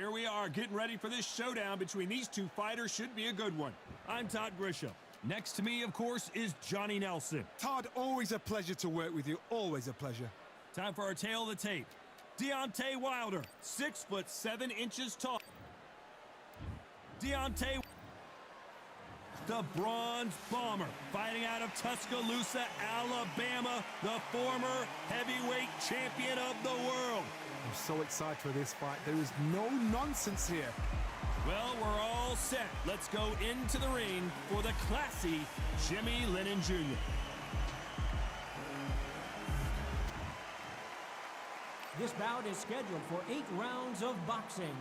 Here we are, getting ready for this showdown between these two fighters. Should be a good one. I'm Todd Grisham. Next to me, of course, is Johnny Nelson. Todd, always a pleasure to work with you. Always a pleasure. Time for our tale of the tape. Deontay Wilder, 6'7" tall. Deontay, the Bronze Bomber, fighting out of Tuscaloosa, Alabama, the former heavyweight champion of the world. I'm so excited for this fight. There is no nonsense here. Well, we're all set. Let's go into the ring for the classy Jimmy Lennon Jr. This bout is scheduled for 8 rounds of boxing.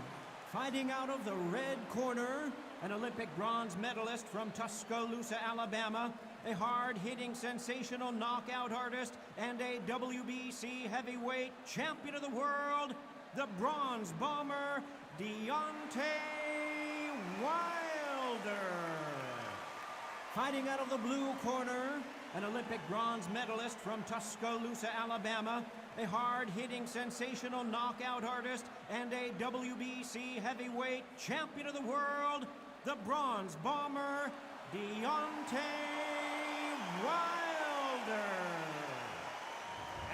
Fighting out of the red corner, an Olympic bronze medalist from Tuscaloosa, Alabama, a hard-hitting, sensational knockout artist, and a WBC heavyweight champion of the world, the Bronze Bomber, Deontay Wilder. Fighting out of the blue corner, an Olympic bronze medalist from Tuscaloosa, Alabama, a hard-hitting, sensational knockout artist, and a WBC heavyweight champion of the world, the Bronze Bomber, Deontay Wilder.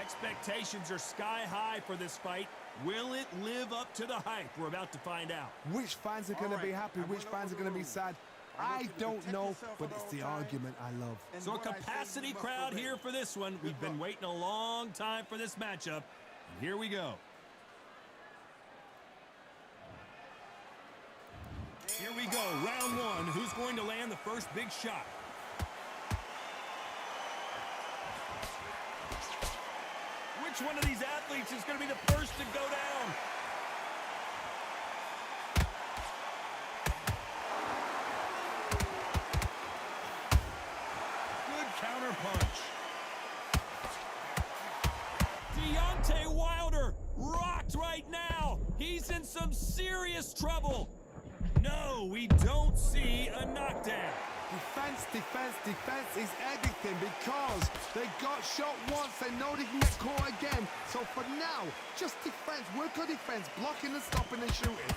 Expectations are sky high for this fight. Will it live up to the hype? We're about to find out. Which fans are going to be happy? Which fans are going to be sad? I don't know, but it's the argument I love. So a capacity crowd here for this one. We've been waiting a long time for this matchup, and here we go. Here we go, round one. Who's going to land the first big shot? Which one of these athletes is going to be the first to go down? Counter punch. Deontay Wilder rocked right now. He's in some serious trouble. No, we don't see a knockdown. Defense, defense, defense is everything because they got shot once. They know they can get caught again. So for now, just defense, work on defense, blocking and stopping and shooting.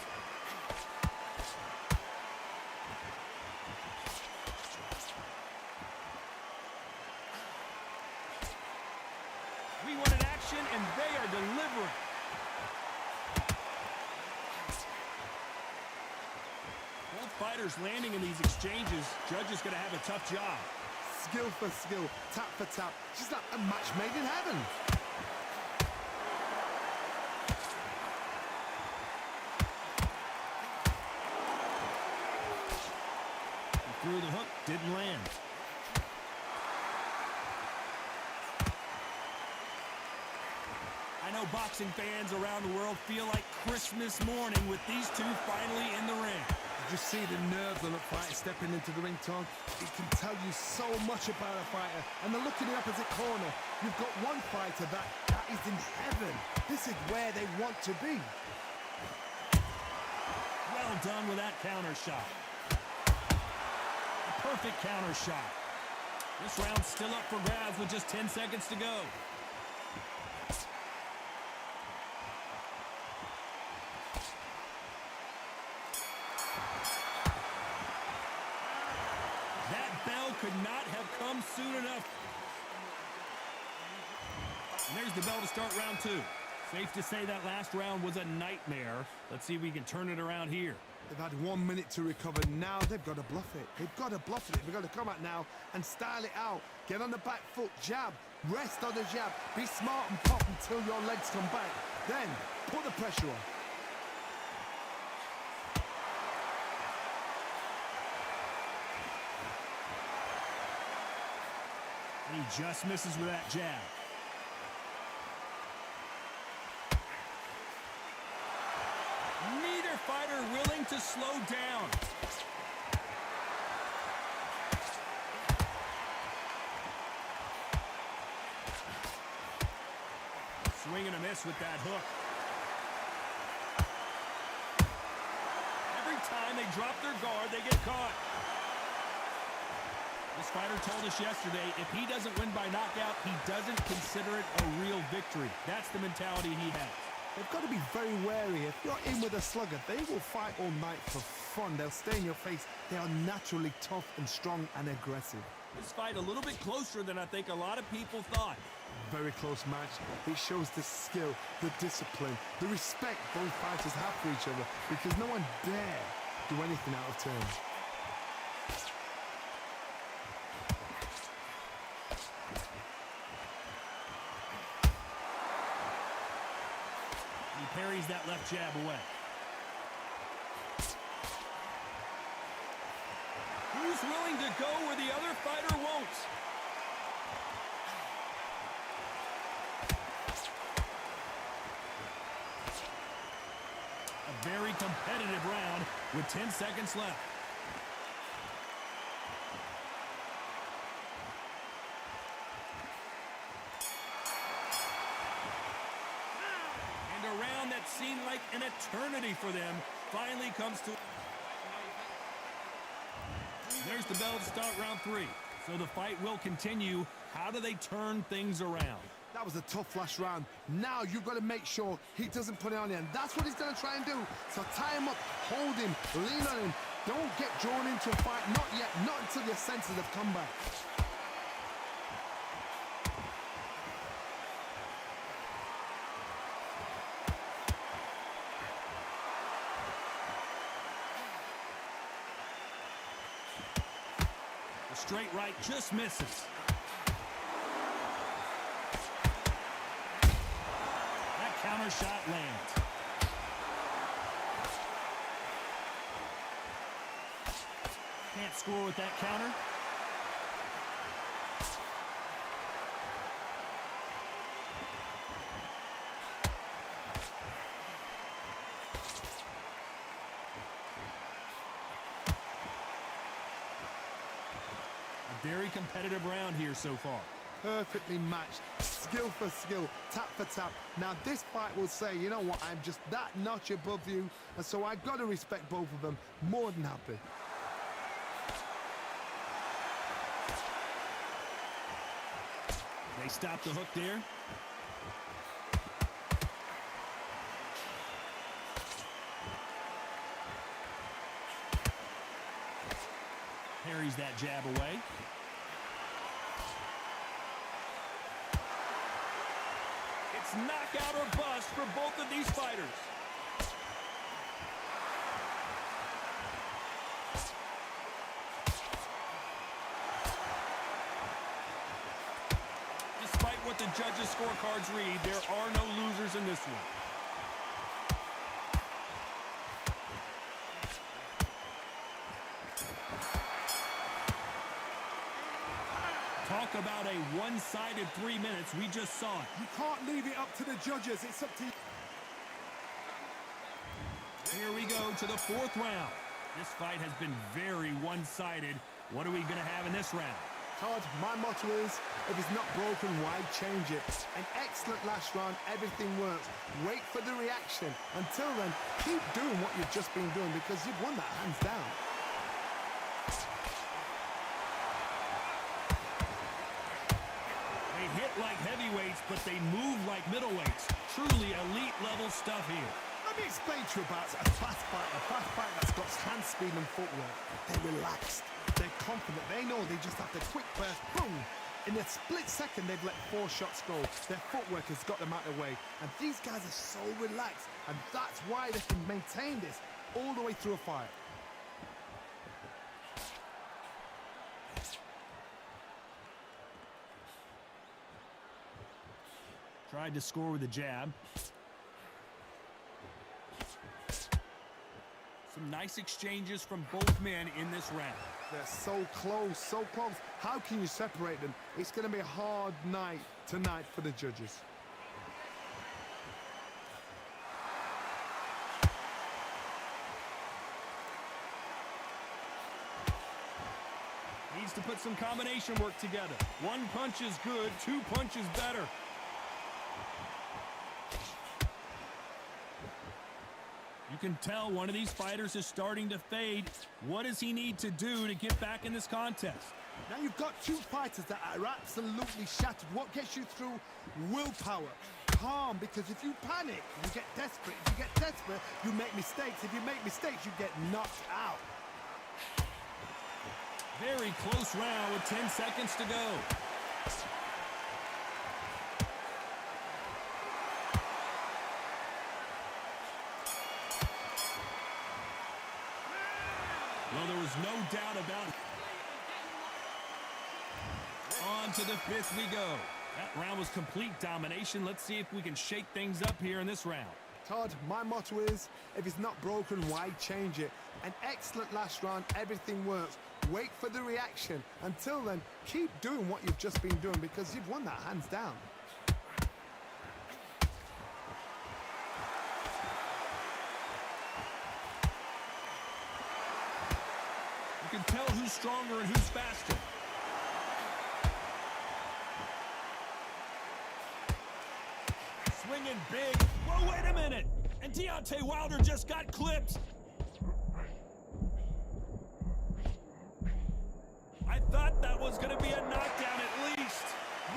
We wanted action, and they are delivering. Both fighters landing in these exchanges. Judge is going to have a tough job. Skill for skill, tap for tap. Just like a match made in heaven. He threw the hook, didn't land. I know boxing fans around the world feel like Christmas morning with these two finally in the ring. Did you see the nerves on the fighter stepping into the ring, Tom? It can tell you so much about a fighter. And they're looking in the opposite corner. You've got one fighter that is in heaven. This is where they want to be. Well done with that counter shot. A perfect counter shot. This round's still up for grabs with just 10 seconds to go. Could not have come soon enough. And there's the bell to start round two. Safe to say that last round was a nightmare. Let's see if we can turn it around here. They've had 1 minute to recover. Now they've got to bluff it. They've got to bluff it. They've got to come out now and style it out. Get on the back foot, jab, rest on the jab. Be smart and pop until your legs come back. Then put the pressure on. He just misses with that jab. Neither fighter willing to slow down. Swing and a miss with that hook. Every time they drop their guard, they get caught. This fighter told us yesterday, if he doesn't win by knockout, he doesn't consider it a real victory. That's the mentality he has. They've got to be very wary. If you're in with a slugger, they will fight all night for fun. They'll stay in your face. They are naturally tough and strong and aggressive. This fight a little bit closer than I think a lot of people thought. Very close match. It shows the skill, the discipline, the respect both fighters have for each other, because no one dare do anything out of turn. He parries that left jab away. Who's willing to go where the other fighter won't? A very competitive round with 10 seconds left. And a round that seemed like an eternity for them finally comes to... There's the bell to start round 3. So the fight will continue. How do they turn things around? That was a tough last round. Now you've got to make sure he doesn't put it on you, and that's what he's going to try and do. So tie him up, hold him, lean on him. Don't get drawn into a fight. Not yet. Not until your senses have come back. The straight right just misses. That counter shot lands. Can't score with that counter. Very competitive round here so far. Perfectly matched, skill for skill, tap for tap. Now this fight will say, you know what, I'm just that notch above you, and so I've got to respect both of them. More than happy. They stop the hook there. Parries that jab away. It's knockout or bust for both of these fighters. Despite what the judges' scorecards read, there are no losers in this one. Talk about a one-sided 3 minutes. We just saw it. You can't leave it up to the judges. It's up to you. Here we go to the 4th round. This fight has been very one-sided. What are we going to have in this round? Todd, my motto is, if it's not broken, why change it? An excellent last round. Everything works. Wait for the reaction. Until then, keep doing what you've just been doing, because you've won that hands down. Hit like heavyweights, but they move like middleweights. Truly elite level stuff here. Let me explain to you about a fast fight that's got hand speed and footwork. They're relaxed, they're confident, they know they just have to quick burst, boom. In a split second, they've let 4 shots go. Their footwork has got them out of the way. And these guys are so relaxed, and that's why they can maintain this all the way through a fight. Tried to score with a jab. Some nice exchanges from both men in this round. They're so close, so close. How can you separate them? It's going to be a hard night tonight for the judges. Needs to put some combination work together. 1 punch is good, 2 punches better. You can tell one of these fighters is starting to fade. What does he need to do to get back in this contest? Now you've got 2 fighters that are absolutely shattered. What gets you through? Willpower, calm, because if you panic, you get desperate. If you get desperate, you make mistakes. If you make mistakes, you get knocked out. Very close round with 10 seconds to go. Well, there was no doubt about it. On to the fifth we go. That round was complete domination. Let's see if we can shake things up here in this round. Todd, my motto is, if it's not broken, why change it? An excellent last round, everything works. Wait for the reaction. Until then, keep doing what you've just been doing, because you've won that hands down. You can tell who's stronger and who's faster. Swinging big. Whoa, wait a minute. And Deontay Wilder just got clipped. I thought that was going to be a knockdown at least.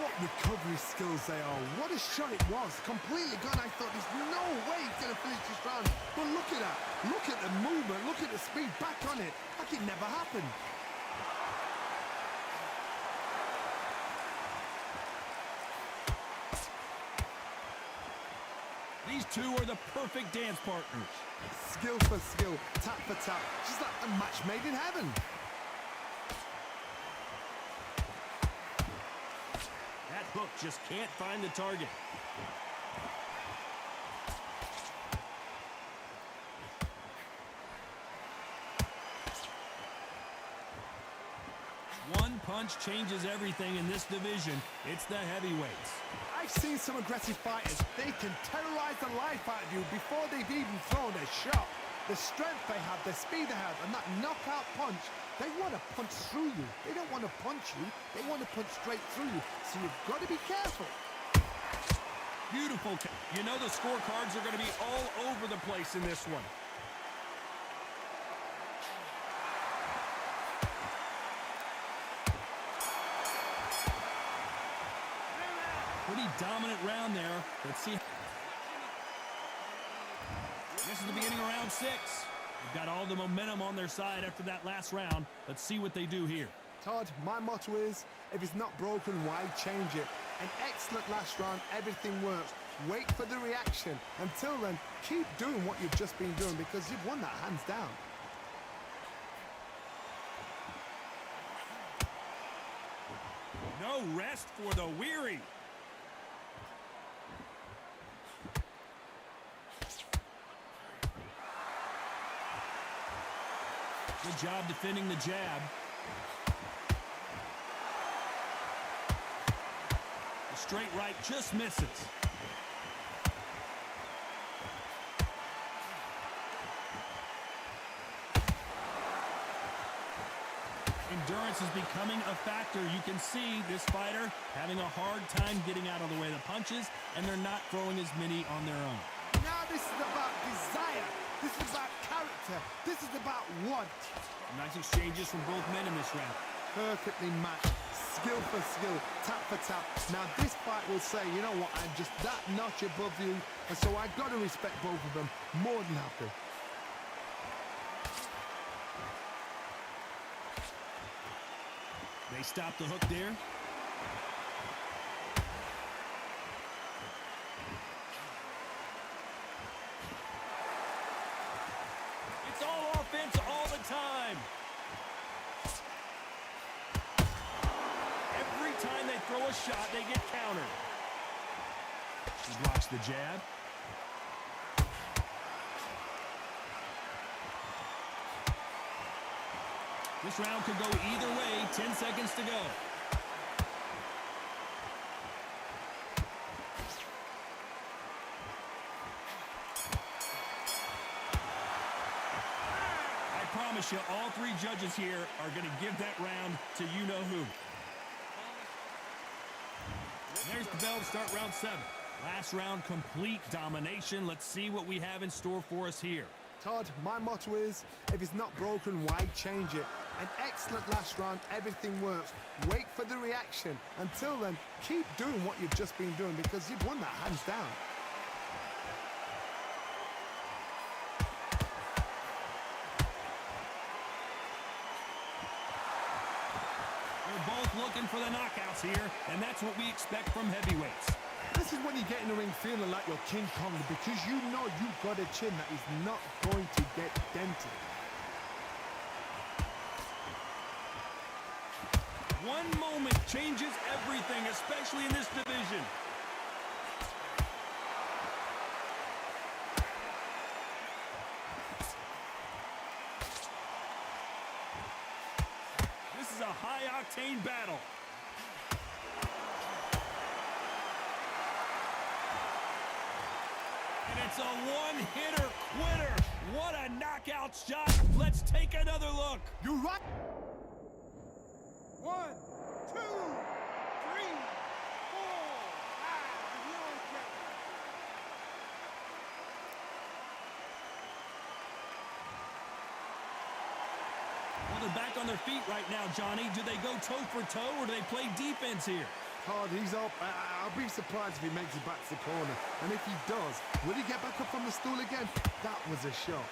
What recovery skills they are. What a shot it was. Completely gone. I thought there's no way he's going to finish this round. But look at that. Look at the movement. Look at the speed. Back on it. Like it never happened. These two are the perfect dance partners. Skill for skill. Tap for tap. Just like a match made in heaven. That hook just can't find the target. One punch changes everything in this division. It's the heavyweights. I've seen some aggressive fighters. They can terrorize the life out of you before they've even thrown a shot. The strength they have, the speed they have, and that knockout punch, they want to punch through you. They don't want to punch you. They want to punch straight through you. So you've got to be careful. Beautiful. You know the scorecards are going to be all over the place in this one. Pretty dominant round there. Let's see. This is the beginning of round 6. They've got all the momentum on their side after that last round. Let's see what they do here. Todd, my motto is, if it's not broken, why change it? An excellent last round, everything works. Wait for the reaction. Until then, keep doing what you've just been doing, because you've won that hands down. No rest for the weary. Good job defending the jab. The straight right just misses. Endurance is becoming a factor. You can see this fighter having a hard time getting out of the way of the punches, and they're not throwing as many on their own. Now this is about desire. This is about character. This is about want. Nice exchanges from both men in this round. Perfectly matched. Skill for skill. Tap for tap. Now this fight will say, you know what, I'm just that notch above you, and so I've got to respect both of them. More than happy. They stop the hook there. It's all offense all the time. Every time they throw a shot, they get countered. He blocks the jab. This round could go either way. 10 seconds to go. I promise you, all three judges here are going to give that round to you-know-who. There's the bell to start round 7. Last round, complete domination. Let's see what we have in store for us here. Todd, my motto is, if it's not broken, why change it? An excellent last round, everything works. Wait for the reaction. Until then, keep doing what you've just been doing because you've won that hands down. They're both looking for the knockouts here, and that's what we expect from heavyweights. This is when you get in the ring feeling like you're King Kong because you know you've got a chin that is not going to get dented. One moment changes everything, especially in this division. This is a high-octane battle. And it's a one-hitter quitter. What a knockout shot. Let's take another look. You're right. 1, 2, 3, 4, 5. You're okay. Well, they're back on their feet right now, Johnny. Do they go toe for toe or do they play defense here? Hard, he's up. I'll be surprised if he makes it back to the corner. And if he does, will he get back up from the stool again? That was a shot.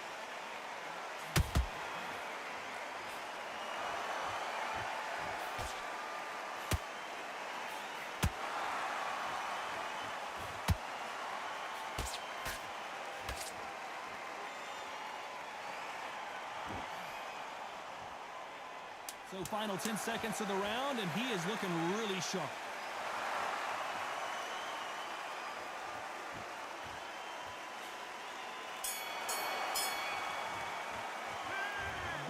So final 10 seconds of the round, and he is looking really sharp.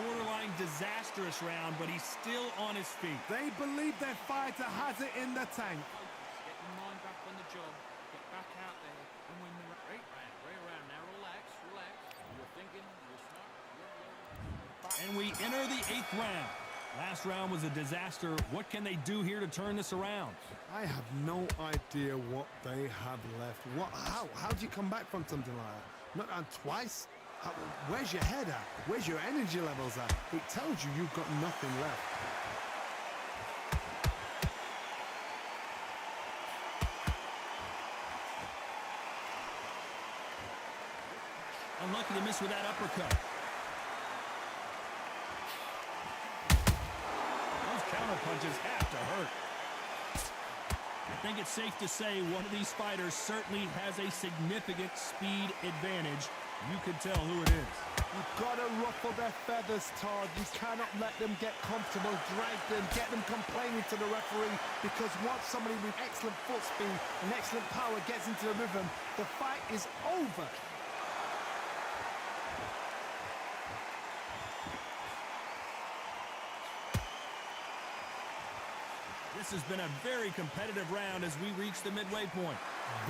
Borderline disastrous round, but he's still on his feet. They believe their fighter has it in the tank. Get your mind back on the job. Get back out there and win the race. Right around now. Relax, relax. You're thinking, you're smart. And we enter the 8th round. Last round was a disaster. What can they do here to turn this around? I have no idea what they have left. How do you come back from something like that? Not on twice? Where's your head at? Where's your energy levels at? It tells you you've got nothing left. Unlucky to miss with that uppercut. Those counter punches have to hurt. I think it's safe to say one of these fighters certainly has a significant speed advantage. You can tell who it is. You've got to ruffle their feathers, Todd. You cannot let them get comfortable, drag them, get them complaining to the referee, because once somebody with excellent foot speed and excellent power gets into the rhythm, the fight is over. This has been a very competitive round as we reach the midway point.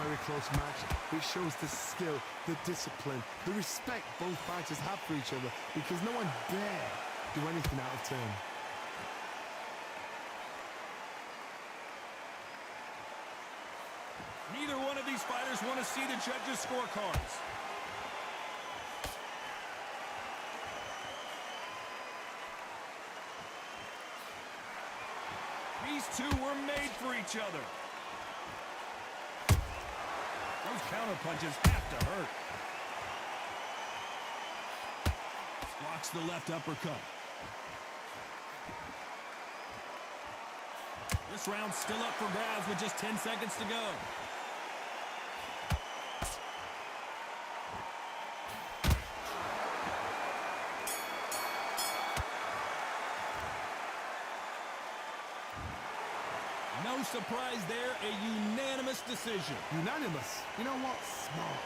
Very close match. It shows the skill, the discipline, the respect both fighters have for each other, because no one dare do anything out of turn. Neither one of these fighters want to see the judges' scorecards. These two were made for each other. Those counter punches have to hurt. Blocks the left uppercut. This round's still up for grabs with just 10 seconds to go. No surprise there, a unanimous decision. Unanimous. You know what?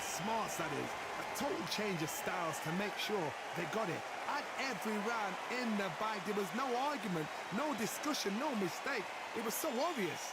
Smart that is. A total change of styles to make sure they got it. At every round in the bag, there was no argument, no discussion, no mistake. It was so obvious.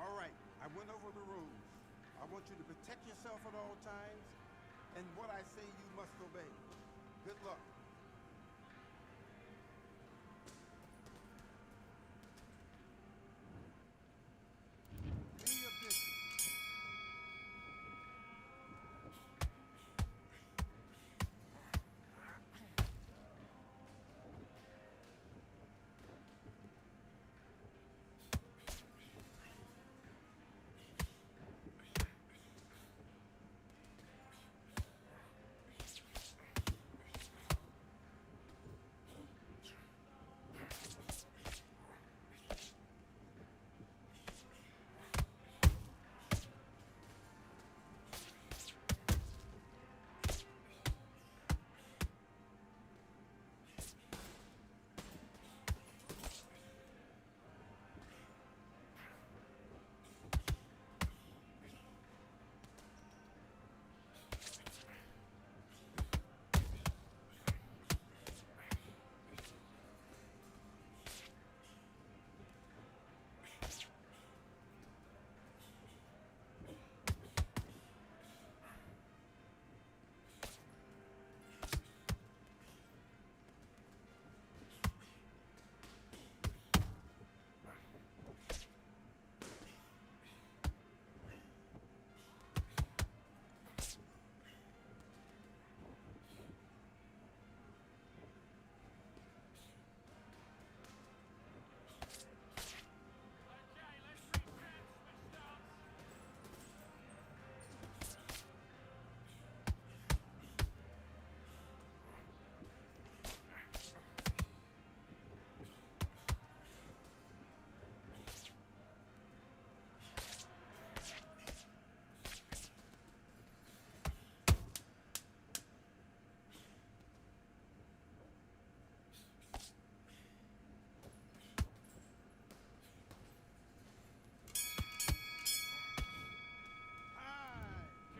All right, I went over the rules. I want you to protect yourself at all times, and what I say you must obey. Good luck. Be your business.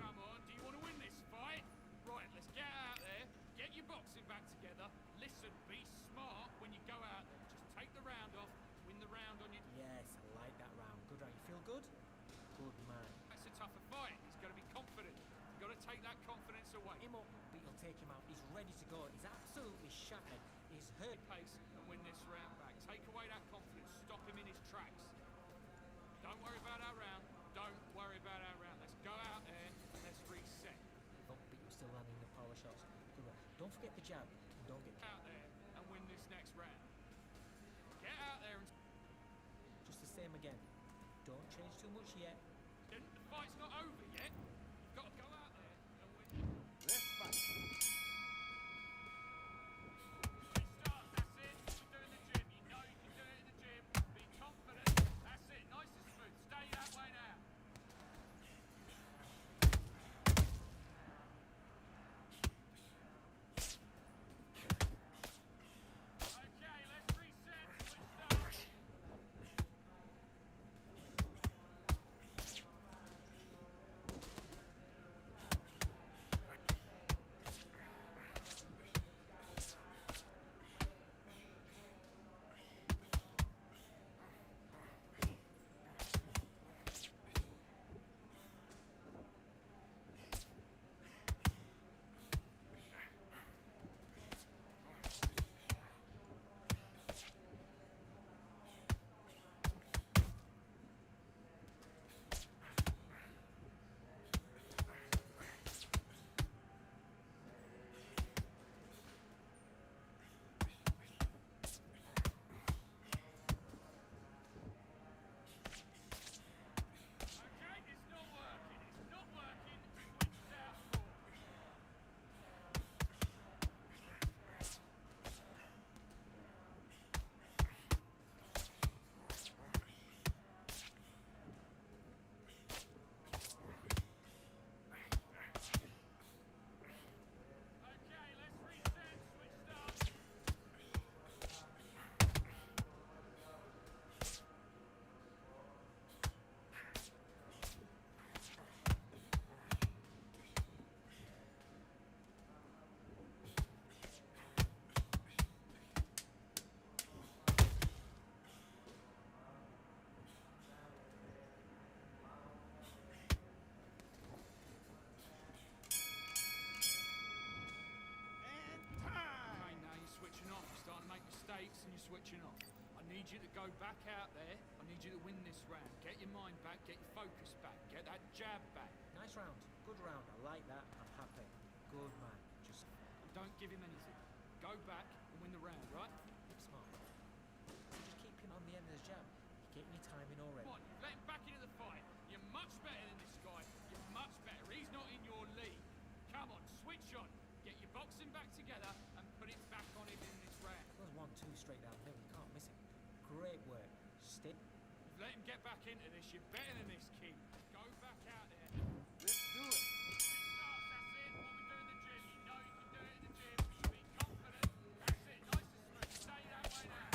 Come on, do you want to win this fight? Right, let's get out there, get your boxing back together. Listen, be smart when you go out there. Just take the round off, win the round on your... Yes, I like that round. Good round. You feel good? Good man. That's a tougher fight. He's got to be confident. You've got to take that confidence away. Him up, but you'll take him out. He's ready to go. He's absolutely shattered. He's hurt. Pace and win this round back. Take away that confidence. Stop him in his tracks. Don't worry about our round. Don't worry about our round. Let's go out there and let's reset. Oh, but you're still landing the power shots. Good round. Don't forget the jab. Don't get Out there and win this next round. Get out there and... just the same again. Don't change too much yet. The fight's not over yet. You've got to go out there and win. Let's fight. Restart, that's it. You do it in the gym. You know you can do it in the gym. Be confident. That's it. Nice and smooth. Stay that way now. Okay, let's reset. Restart. switching off. I need you to go back out there. I need you to win this round. Get your mind back, get your focus back, get that jab back. Nice round. Good round. I like that. I'm happy. Good man. Just Don't give him anything. Go back and win the round, right? smart. Just keep him on the end of his jab. You're getting your timing already. Come on, let him back into the fight. You're much better than this guy. You're much better. He's not in your league. Come on, switch on. Get your boxing back together and put it back on him in this round. That was 1-2 straight downhill. You can't miss it. Great work. Stick. Let him get back into this. You're better than this, kid. Go back out there. Let's do it. Starts, that's it. What we do in the gym. You know you can do it in the gym. Be confident. That's it. Nice and smooth. Stay that way now.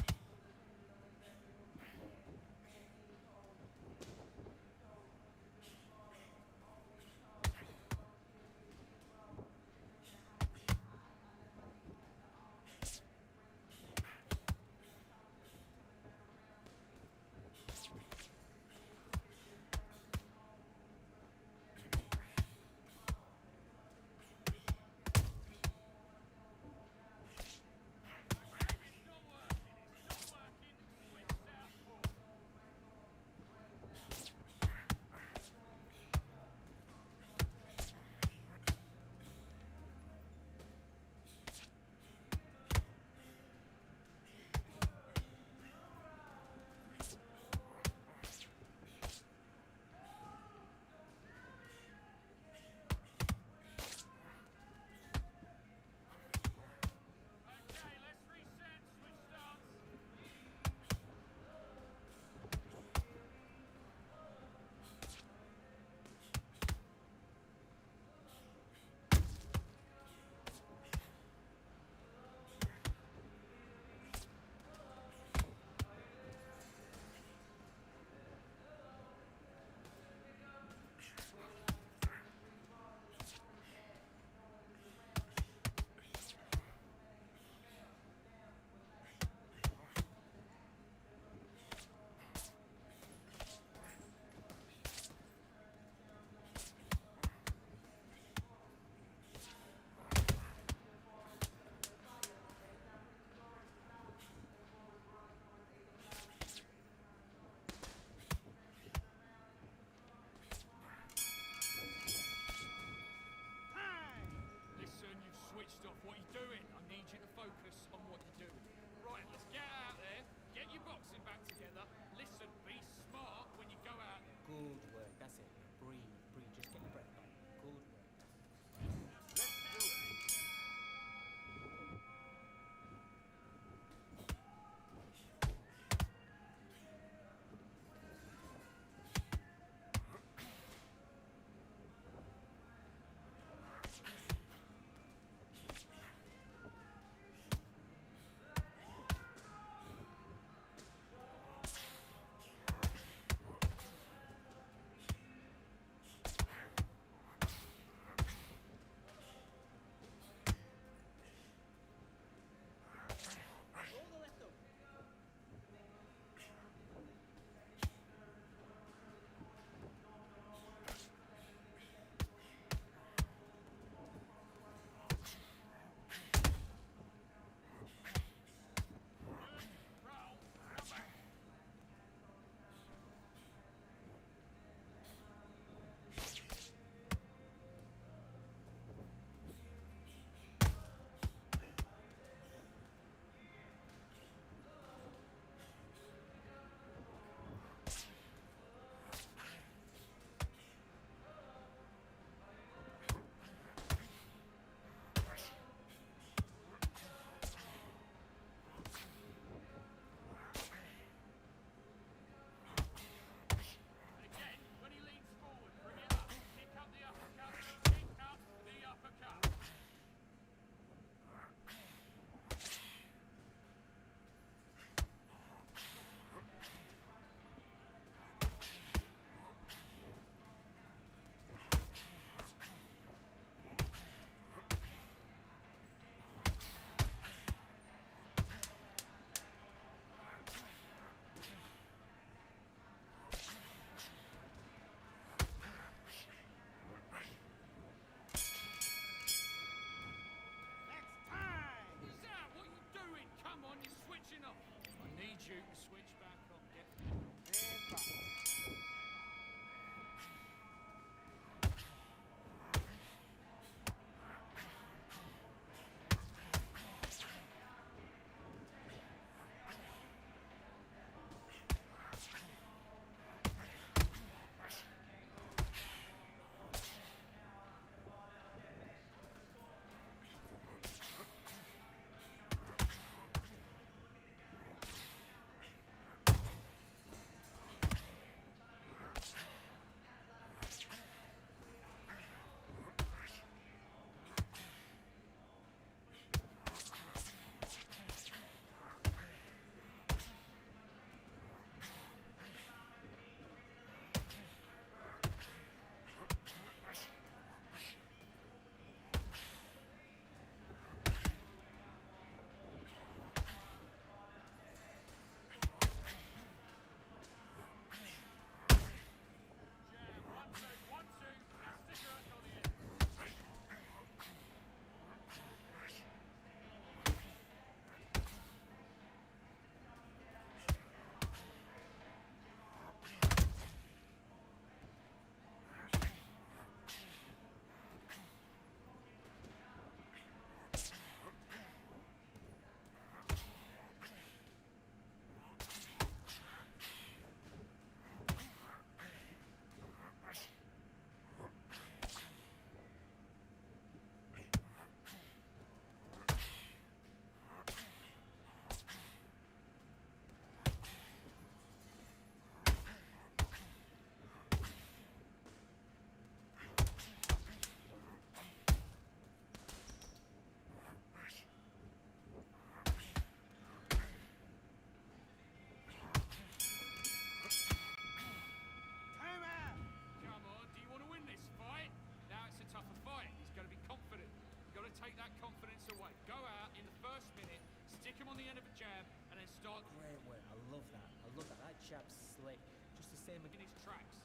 Stick him on the end of a jab and then start Great work. I love that. I love that. That jab's slick. Just the same in again. his tracks.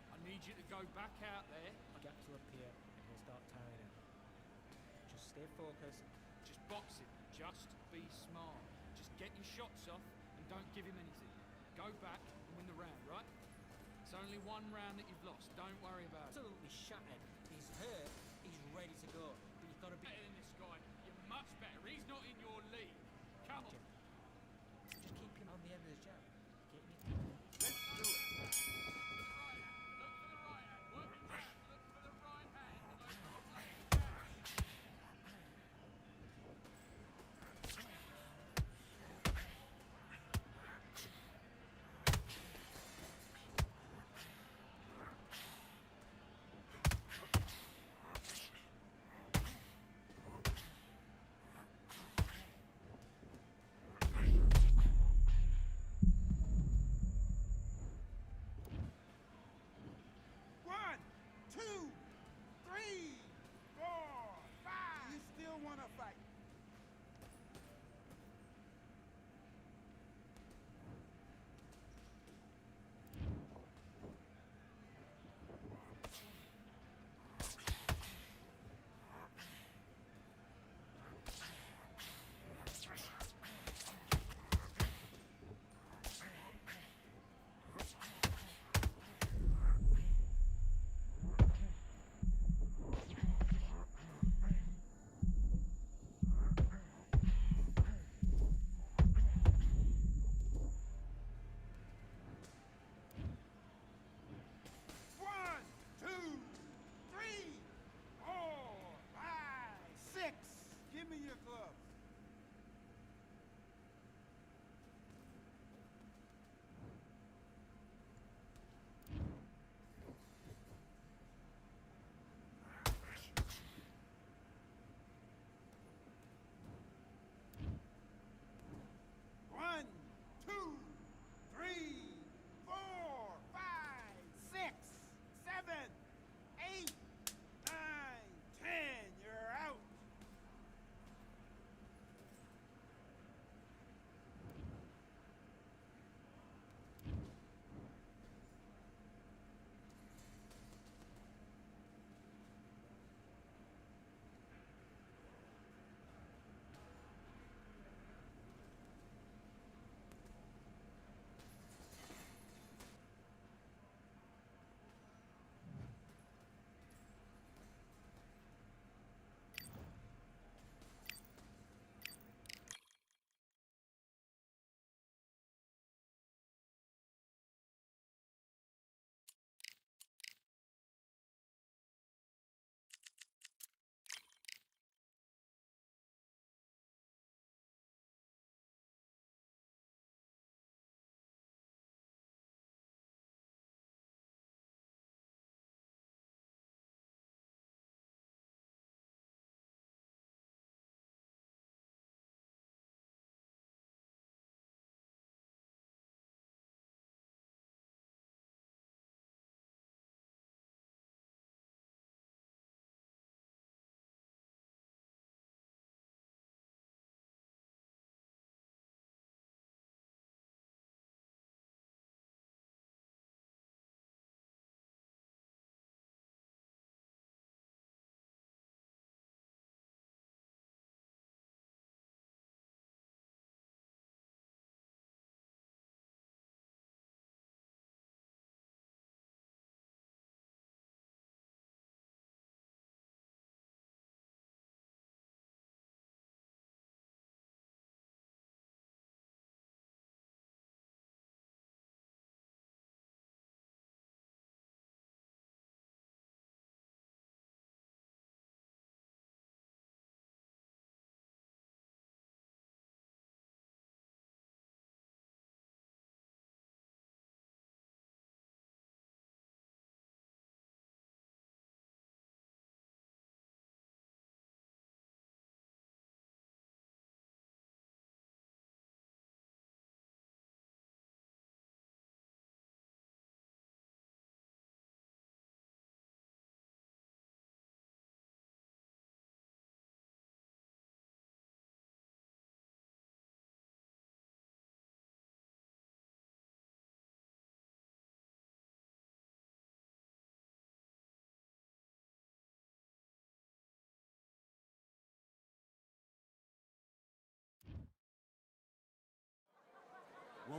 I need you to go back out there. Gaps will appear and he'll start tiring out. Just stay focused. Just box him. Just be smart. Just get your shots off and don't give him anything. Go back and win the round, right? It's only one round that you've lost. Don't worry about it. Absolutely shattered. He's hurt. He's ready to go. But you've got to be Better than this guy. You're much better. He's not in your league. Come on. Just keep him on the end of the jab. Get me. Let's do it. Look for the right hand. Look for the right hand. Work it back. Look for the right hand.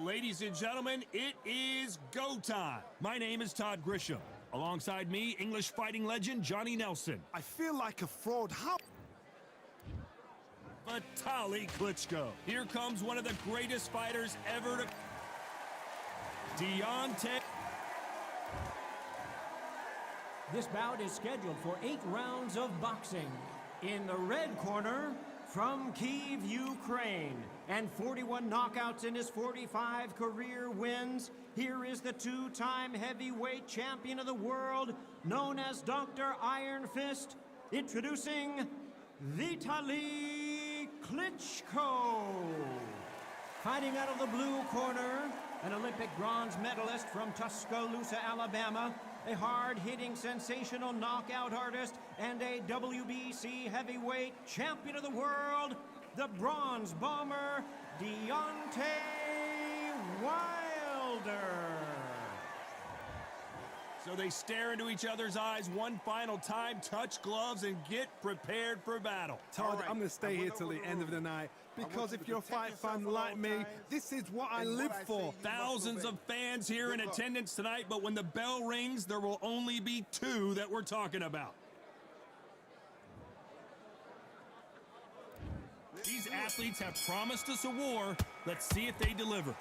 Ladies and gentlemen, it is go time. My name is Todd Grisham. Alongside me, English fighting legend Johnny Nelson. I feel like a fraud. How? Vitaly Klitschko. Here comes one of the greatest fighters ever to... Deontay... This bout is scheduled for 8 rounds of boxing. In the red corner, from Kyiv, Ukraine, and 41 knockouts in his 45 career wins, here is the 2-time heavyweight champion of the world, known as Dr. Iron Fist, introducing Vitaly Klitschko. Fighting out of the blue corner, an Olympic bronze medalist from Tuscaloosa, Alabama, a hard-hitting, sensational knockout artist, and a WBC heavyweight champion of the world, the bronze bomber, Deontay Wilder. So they stare into each other's eyes one final time, touch gloves, and get prepared for battle. Todd, I'm going to stay here till the end of the night because if you're a fight fan like me, this is what I live for. Thousands of fans here in attendance tonight, but when the bell rings, there will only be 2 that we're talking about. These athletes have promised us a war. Let's see if they deliver.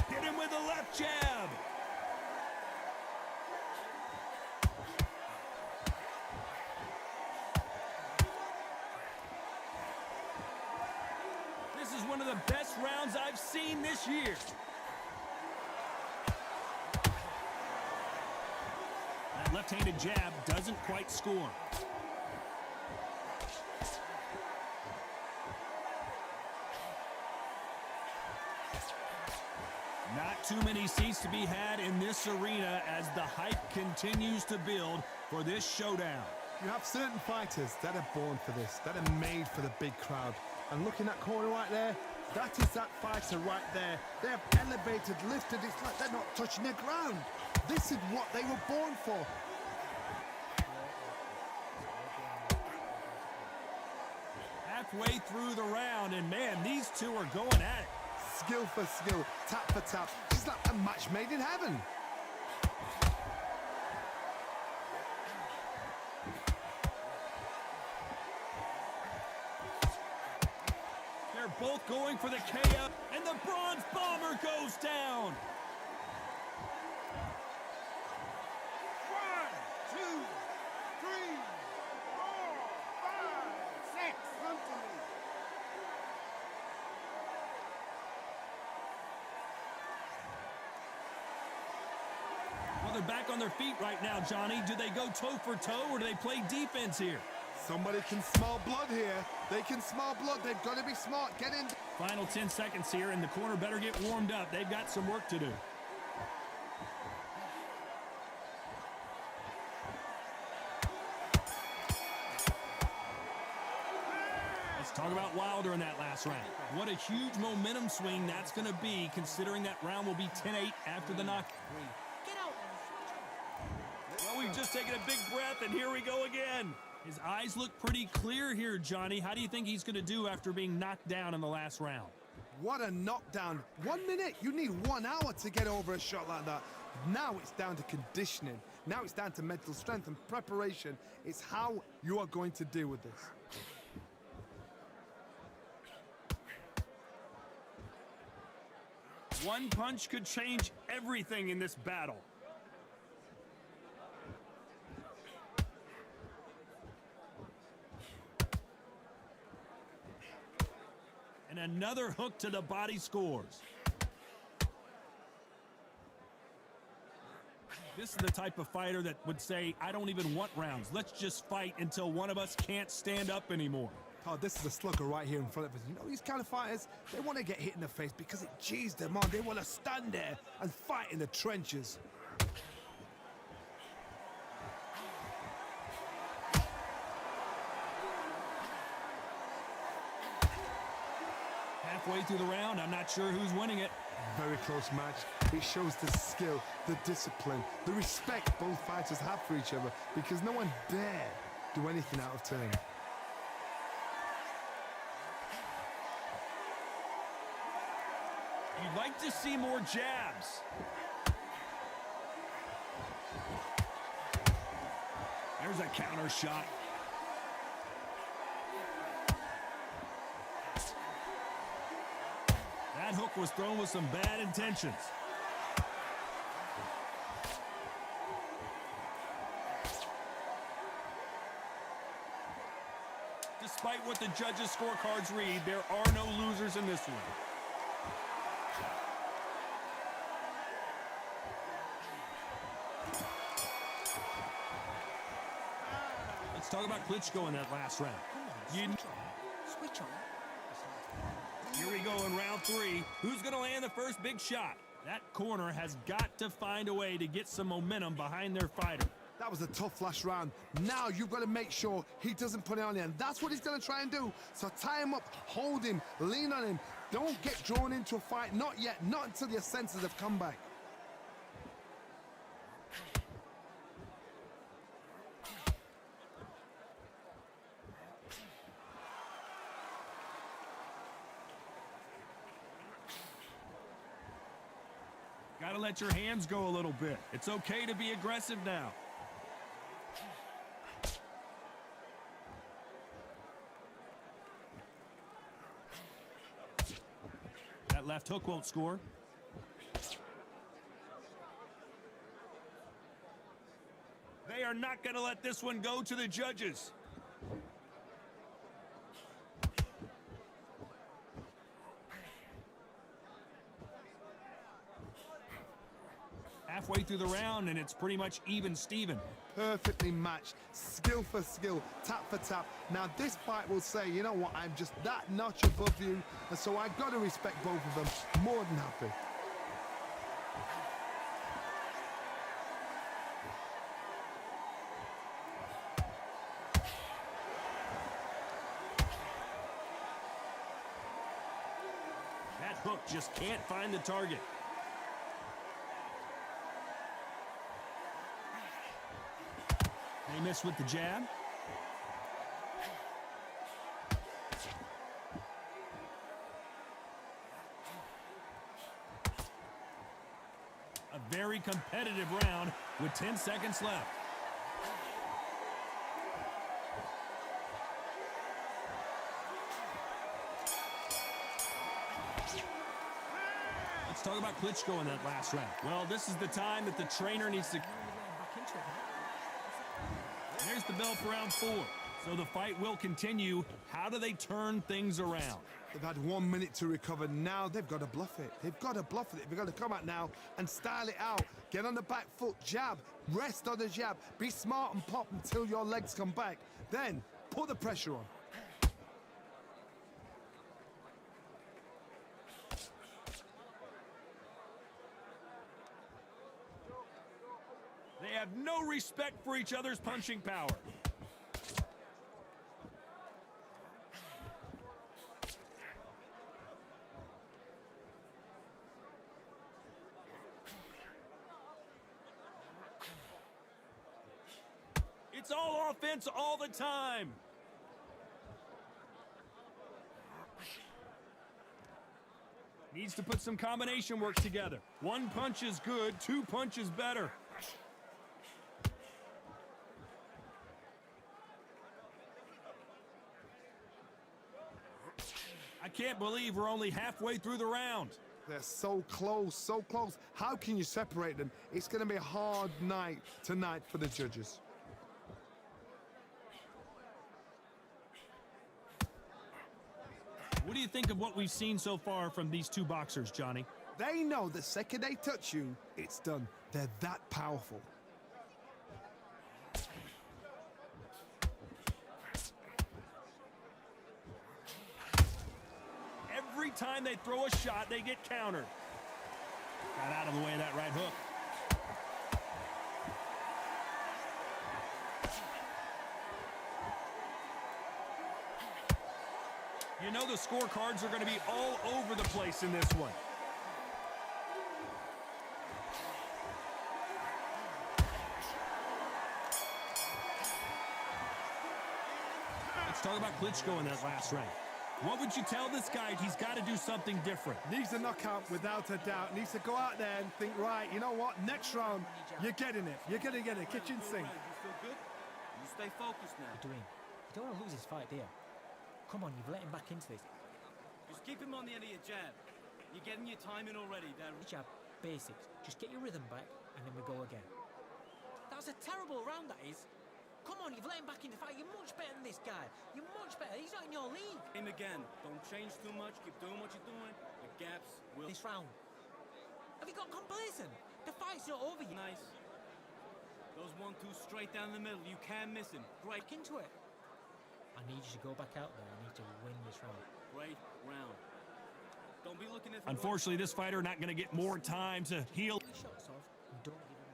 Hit him with a left jab. This is one of the best rounds I've seen this year. That left-handed jab doesn't quite score. Not too many seats to be had in this arena as the hype continues to build for this showdown. You have certain fighters that are born for this, that are made for the big crowd. And look in that corner right there, that is that fighter right there. They have elevated, lifted, it's like they're not touching the ground. This is what they were born for. Halfway through the round, and man, these 2 are going at it. Skill for skill, tap for tap. It's like a match made in heaven. They're both going for the KO, and the bronze bomber goes down. 1, 2, 3, 4, 5, 6. Come to me. Well, they're back on their feet right now, Johnny. Do they go toe for toe, or do they play defense here? Somebody can smell blood here. They can smell blood. They've got to be smart. Get in. Final 10 seconds here, and the corner better get warmed up. They've got some work to do. Let's talk about Wilder in that last round. What a huge momentum swing that's going to be, considering that round will be 10-8 after the knock. Get out and Well, we've just taken a big breath, and here we go again. His eyes look pretty clear here, Johnny. How do you think he's going to do after being knocked down in the last round? What a knockdown. 1 minute. You need 1 hour to get over a shot like that. Now it's down to conditioning. Now it's down to mental strength and preparation. It's how you are going to deal with this. One punch could change everything in this battle. And another hook to the body scores. This is the type of fighter that would say, I don't even want rounds. Let's just fight until one of us can't stand up anymore. Oh, this is a slugger right here in front of us. You know, these kind of fighters, they want to get hit in the face because it cheers them on. They want to stand there and fight in the trenches. Halfway through the round, I'm not sure who's winning it. Very close match. It shows the skill, the discipline, the respect both fighters have for each other because no one dare do anything out of turn. like to see more jabs. There's a counter shot. That hook was thrown with some bad intentions. Despite what the judges' scorecards read, there are no losers in this one. Let's talk about Klitschko in that last round. Switch on. Here we go in round 3. Who's going to land the first big shot? That corner has got to find a way to get some momentum behind their fighter. That was a tough last round. Now you've got to make sure he doesn't put it on you, and that's what he's going to try and do. So tie him up, hold him, lean on him. Don't get drawn into a fight. Not yet. Not until your senses have come back. Got to let your hands go a little bit. It's okay to be aggressive now. That left hook won't score. They are not going to let this one go to the judges. Halfway through the round, and it's pretty much even Steven. Perfectly matched, skill for skill, tap for tap. Now this fight will say, you know what, I'm just that notch above you, and so I've got to respect both of them. More than happy. That hook just can't find the target. They miss with the jab. A very competitive round with 10 seconds left. Let's talk about Klitschko in that last round. Well, this is the time that the trainer needs to... There's the bell for round 4. So the fight will continue. How do they turn things around? They've had 1 minute to recover. Now they've got to bluff it. They've got to bluff it. They've got to come out now and style it out. Get on the back foot, jab, rest on the jab. Be smart and pop until your legs come back. Then put the pressure on. They have no respect for each other's punching power. It's all offense all the time. Needs to put some combination work together. One punch is good, 2 punches better. I can't believe we're only halfway through the round. They're so close, so close. How can you separate them? It's going to be a hard night tonight for the judges. What do you think of what we've seen so far from these two boxers, Johnny? They know the second they touch you, it's done. They're that powerful. Every time they throw a shot, they get countered. Got out of the way of that right hook. You know the scorecards are going to be all over the place in this one. Let's talk about Klitschko in that last round. What would you tell this guy? He's got to do something different. Needs a knockout without a doubt. Needs to go out there and think, right, you know what? Next round, you're getting it. You're going to get a kitchen sink. You feel good? You stay focused now. What are you doing? You don't want to lose this fight, do you? Come on, you've let him back into this. Just keep him on the end of your jab. You're getting your timing already, Darren. Jab, basics. Just get your rhythm back, and then we go again. That was a terrible round, that is. Come on, you've let him back in the fight. You're much better than this guy. You're much better. He's not in your league. Aim again. Don't change too much. Keep doing what you're doing. The gaps will... This round. Have you got complacent? The fight's not over yet. Nice. Those 1-2 straight down the middle. You can't miss him. Great. Back into it. I need you to go back out there. I need to win this round. Great round. Don't be looking at... Unfortunately, this fighter not going to get more time to heal. Get shots off and don't give him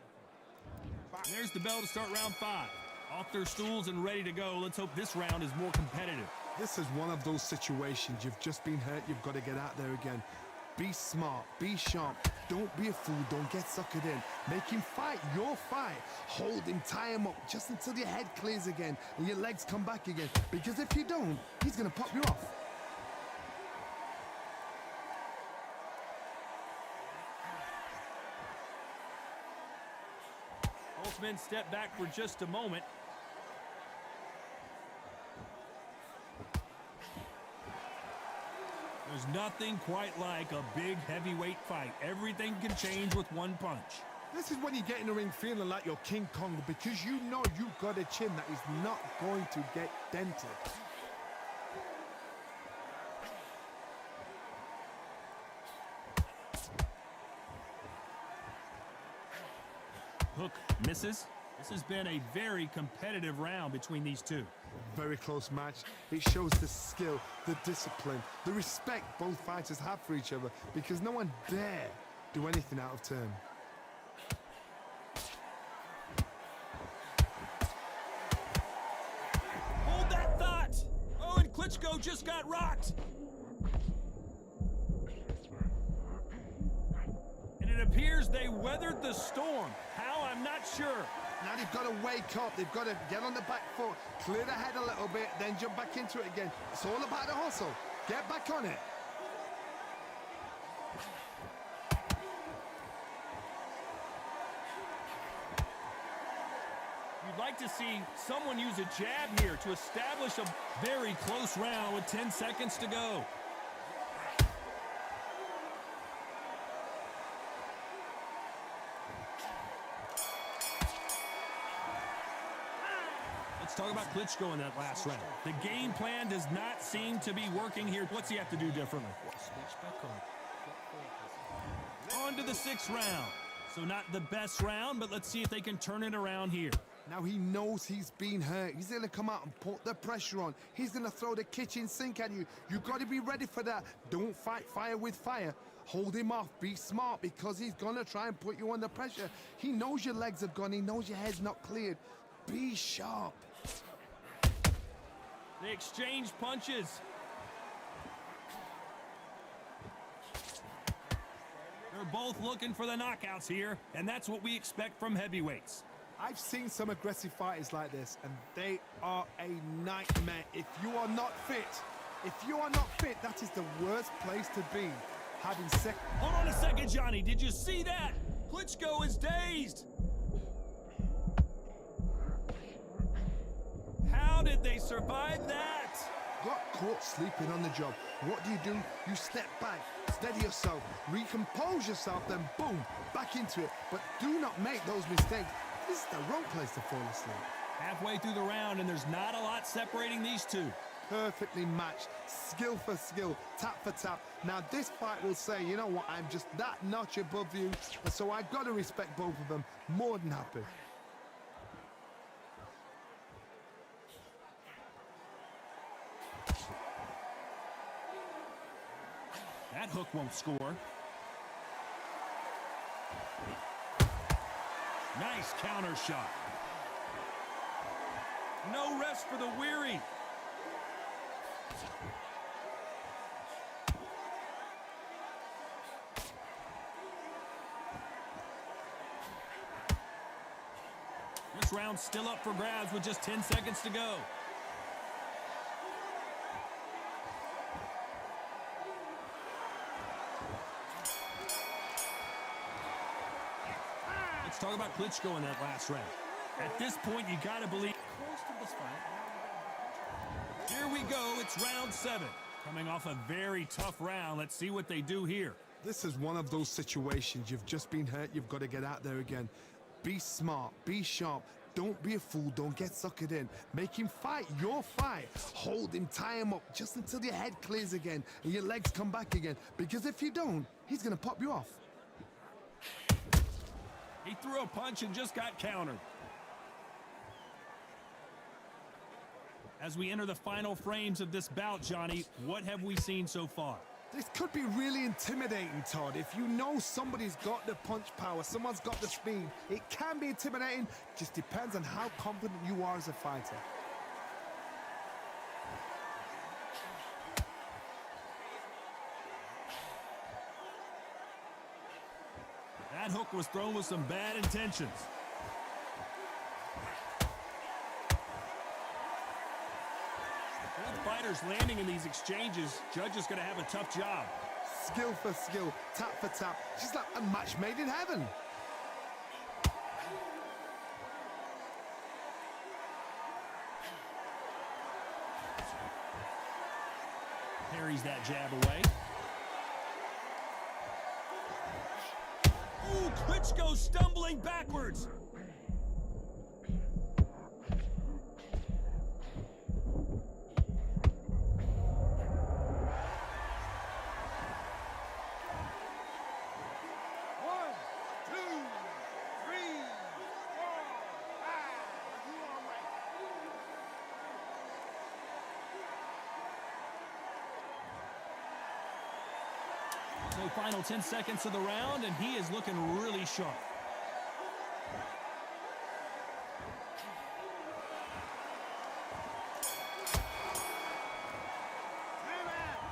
anything. There's the bell to start round 5. Off their stools and ready to go. Let's hope this round is more competitive. This is one of those situations. You've just been hurt. You've got to get out there again. Be smart. Be sharp. Don't be a fool. Don't get suckered in. Make him fight your fight. Hold him. Tie him up just until your head clears again and your legs come back again. Because if you don't, he's going to pop you off. Both men step back for just a moment. There's nothing quite like a big heavyweight fight. Everything can change with one punch. This is when you get in the ring feeling like you're King Kong because you know you've got a chin that is not going to get dented. Hook misses. This has been a very competitive round between these two. Very close match. It shows the skill, the discipline, the respect both fighters have for each other because no one dare do anything out of turn. Hold that thought! Oh, and Klitschko just got rocked! And it appears they weathered the storm. How? I'm not sure. Now they've got to wake up. They've got to get on the back foot, clear the head a little bit, then jump back into it again. It's all about the hustle. Get back on it. You'd like to see someone use a jab here to establish a very close round with 10 seconds to go. Let's talk about Klitschko in that last round. The game plan does not seem to be working here. What's he have to do differently? Switch back on. On to the 6th round. So not the best round, but let's see if they can turn it around here. Now he knows he's been hurt. He's going to come out and put the pressure on. He's going to throw the kitchen sink at you. You've got to be ready for that. Don't fight fire with fire. Hold him off. Be smart because he's going to try and put you under pressure. He knows your legs are gone. He knows your head's not cleared. Be sharp. They exchange punches. They're both looking for the knockouts here, and that's what we expect from heavyweights. I've seen some aggressive fighters like this, and they are a nightmare. If you are not fit, that is the worst place to be. Having Hold on a second, Johnny. Did you see that? Klitschko is dazed. How did they survive that? got caught sleeping on the job. What do? You step back, steady yourself, recompose yourself, then boom, back into it. But do not make those mistakes. This is the wrong place to fall asleep. Halfway through the round, and there's not a lot separating these two. Perfectly matched, skill for skill, tap for tap. Now this fight will say, you know what, I'm just that notch above you, and so I've got to respect both of them. More than happy. That hook won't score. Nice counter shot. No rest for the weary. This round's still up for grabs with just 10 seconds to go. about Klitschko in that last round. At this point, you got to believe. Close to this fight. Here we go. It's round 7. Coming off a very tough round. Let's see what they do here. This is one of those situations. You've just been hurt. You've got to get out there again. Be smart. Be sharp. Don't be a fool. Don't get suckered in. Make him fight your fight. Hold him. Tie him up just until your head clears again and your legs come back again. Because if you don't, he's going to pop you off. He threw a punch and just got countered. As we enter the final frames of this bout, Johnny, what have we seen so far? This could be really intimidating, Todd. If you know somebody's got the punch power, someone's got the speed, it can be intimidating. Just depends on how confident you are as a fighter. That hook was thrown with some bad intentions. Both fighters landing in these exchanges. Judge is going to have a tough job. Skill for skill, tap for tap. Just like a match made in heaven. Parries that jab away. Ooh, Klitschko stumbling backwards. So final 10 seconds of the round, and he is looking really sharp.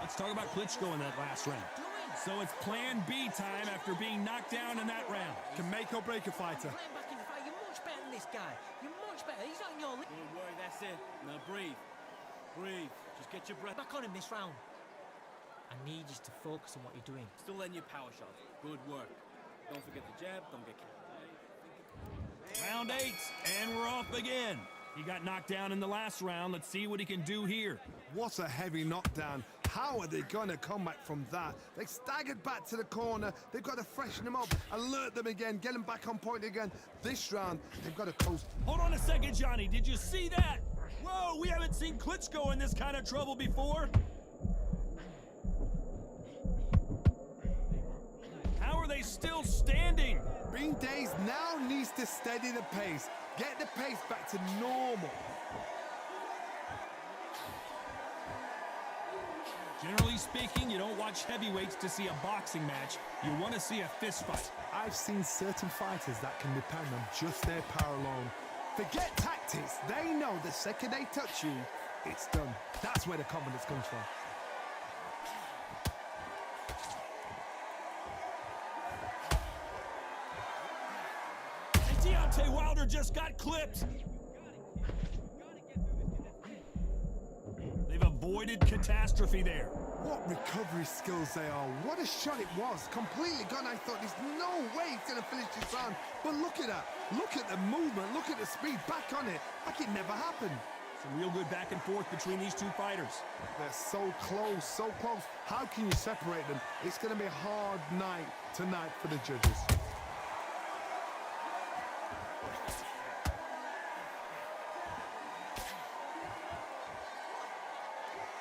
Let's talk about Klitschko in that last round. So it's plan B time after being knocked down in that round. Can make or break a fighter. Playing back in the fight, you're much better than this guy. You're much better. He's not in your league. Don't worry, that's it. Now breathe. Breathe. Just get your breath. Back on him this round. I need you to focus on what you're doing. Still letting your power shots. Good work. Don't forget the jab. Don't get kicked. Round 8, and we're off again. He got knocked down in the last round. Let's see what he can do here. What a heavy knockdown. How are they going to come back from that? They staggered back to the corner. They've got to freshen them up, alert them again, get them back on point again. This round, they've got to close. Hold on a second, Johnny. Did you see that? Whoa, we haven't seen Klitschko in this kind of trouble before. How are they still standing? Bean Days now needs to steady the pace. Get the pace back to normal. Generally speaking, you don't watch heavyweights to see a boxing match. You want to see a fist fight. I've seen certain fighters that can depend on just their power alone. Forget tactics. They know the second they touch you, it's done. That's where the confidence comes from. And Deontay Wilder just got clipped. They've avoided catastrophe there. What recovery skills they are. What a shot it was. Completely gone. I thought there's no way he's going to finish this round. But look at that. Look at the movement. Look at the speed. Back on it. Like it never happened. Some real good back and forth between these two fighters. They're so close, so close. How can you separate them? It's going to be a hard night tonight for the judges.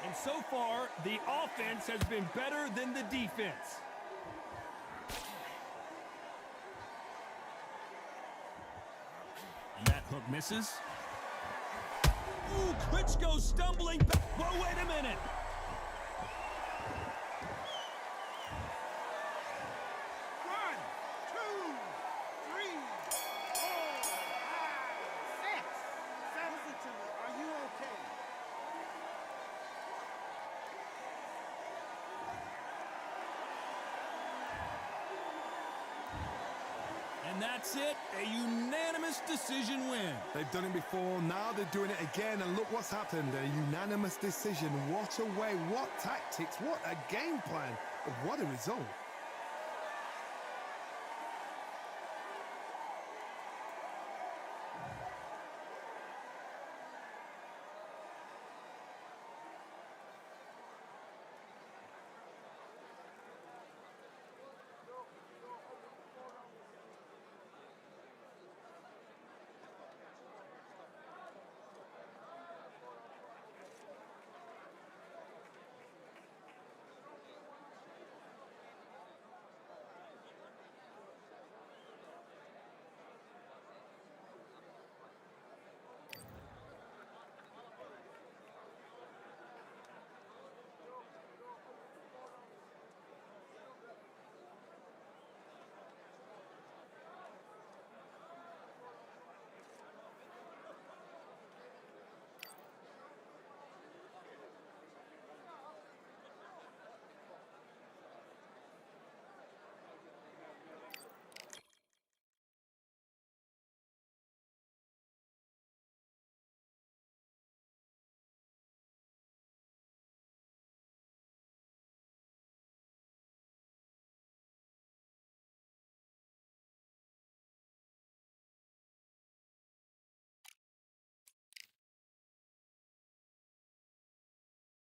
And so far, the offense has been better than the defense. And that hook misses. Ooh, Klitschko stumbling back. Whoa, wait a minute. One, two, three, four, five, 6. Listen to me. Are you okay? And that's it, a unanimous decision win. They've done it before, now they're doing it again, and look what's happened. A unanimous decision. What a way, what tactics, what a game plan. What a result.